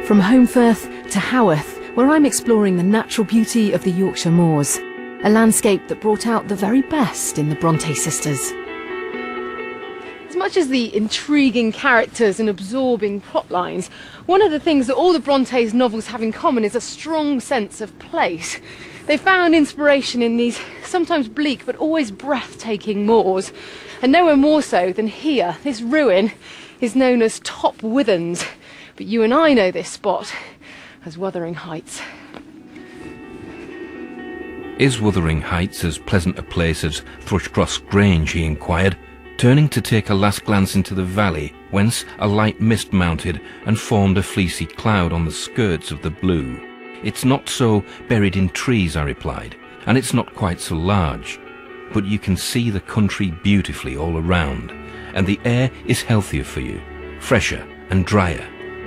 From Holmfirth to Haworth, where I'm exploring the natural beauty of the Yorkshire moors, a landscape that brought out the very best in the Bronte sisters. As much as the intriguing characters and absorbing plot lines, one of the things that all the Bronte's novels have in common is a strong sense of place. They found inspiration in these sometimes bleak but always breathtaking moors, and nowhere more so than here. This ruin is known as Top Withens, but you and I know this spot as Wuthering Heights. Is Wuthering Heights as pleasant a place as Thrushcross Grange, he inquired, turning to take a last glance into the valley, whence a light mist mounted and formed a fleecy cloud on the skirts of the blue. It's not so buried in trees, I replied, and it's not quite so large, but you can see the country beautifully all around, and the air is healthier for you, fresher and drier.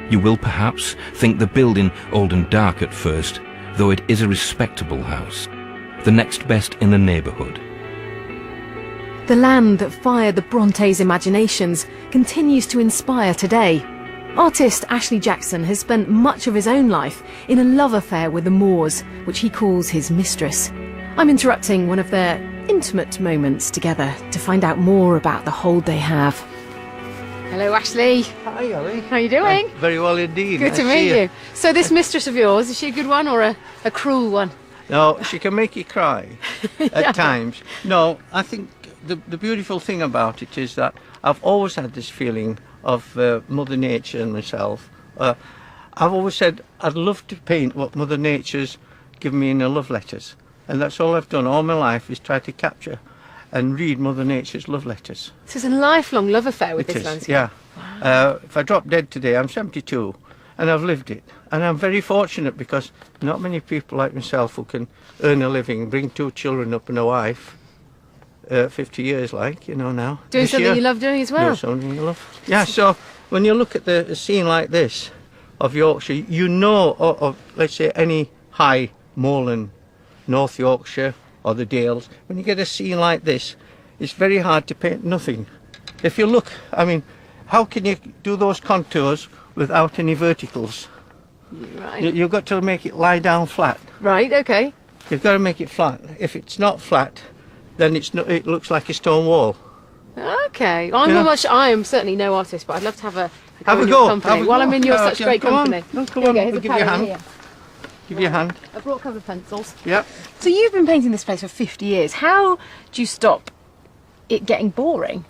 You will perhaps think the building old and dark at first, though it is a respectable house, the next best in the neighbourhood. The land that fired the Bronte's imaginations continues to inspire today. Artist Ashley Jackson has spent much of his own life in a love affair with the moors, which he calls his mistress. I'm interrupting one of their intimate moments together to find out more about the hold they have. Hello, Ashley. Hi, Ellie. How are you doing? Very well indeed. Good to meet you. So this mistress of yours, is she a good one or a cruel one? No, she can make you cry at times. No, I think the beautiful thing about it is that I've always had this feeling of Mother Nature and myself. I've always said I'd love to paint what Mother Nature's given me in her love letters. And that's all I've done all my life, is try to capture and read Mother Nature's love letters. This is a lifelong love affair with It this is, landscape. yeah. Wow. If I drop dead today, I'm 72, and I've lived it. And I'm very fortunate because not many people like myself who can earn a living, bring 2 children up and a wife, 50 years like, you know, now. Doing something you love doing as well. Doing something you love. Yeah, so when you look at a scene like this of Yorkshire, you know of let's say, any high moorland, North Yorkshire or the Dales, when you get a scene like this, it's very hard to paint nothing. If you look, I mean, how can you do those contours without any verticals? Right. You've got to make it lie down flat. Right, okay. You've got to make it flat. If it's not flat, then it looks like a stone wall. Okay. Well, I am certainly no artist, but I'd love to have a go in your company while I'm in your such great company. Come on, Here's we'll a give you a hand. here. Give you a hand. I brought a couple of pencils. Yep. So you've been painting this place for 50 years. How do you stop it getting boring?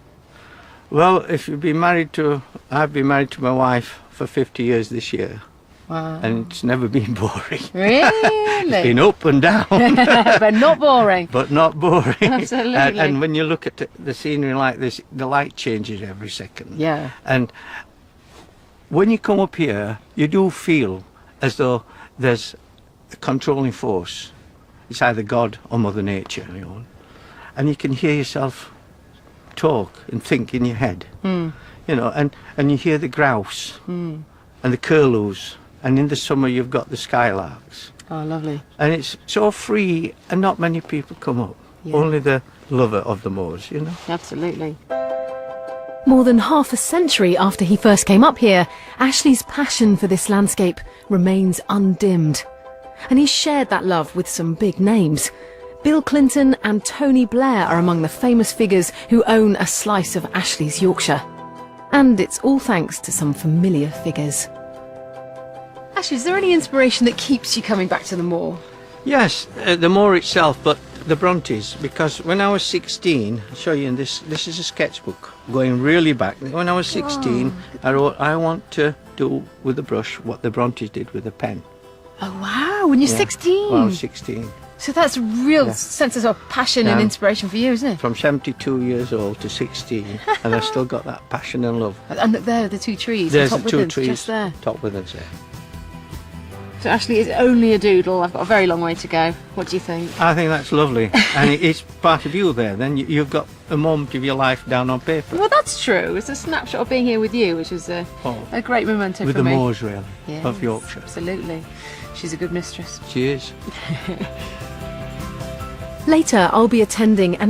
Well, if you've been married to, I've been married to my wife for 50 years this year. Wow. And it's never been boring. Really? It's been up and down. But not boring. But not boring. Absolutely. And when you look at the scenery like this, the light changes every second. Yeah. And when you come up here, you do feel as though there's a controlling force. It's either God or Mother Nature. You know? And you can hear yourself talk and think in your head. You know, and you hear the grouse and the curlews. And in the summer you've got the skylarks. Oh, lovely. And it's so free and not many people come up. Yeah. Only the lover of the moors, you know. Absolutely. More than half a century after he first came up here, Ashley's passion for this landscape remains undimmed. And he's shared that love with some big names. Bill Clinton and Tony Blair are among the famous figures who own a slice of Ashley's Yorkshire. And it's all thanks to some familiar figures. Ashley, is there any inspiration that keeps you coming back to the moor? Yes, the moor itself, but the Brontes, because when I was 16, I'll show you in this is a sketchbook going really back. When I was 16, I wrote, I want to do with the brush what the Brontes did with a pen. Oh wow, when you're 16? When I was 16. So that's a real sense of passion and inspiration for you, isn't it? From 72 years old to 16, and I've still got that passion and love. And there are the 2 trees. There's Top the 2 Withens, trees, just there. Top Withens there. So Ashley, it's only a doodle. I've got a very long way to go. What do you think? I think that's lovely, and it's part of you there. Then you've got a moment of your life down on paper. Well, that's true. It's a snapshot of being here with you, which is a great memento with for the me. moors, really, Yes, of Yorkshire. Absolutely. She's a good mistress. She is. Later, I'll be attending an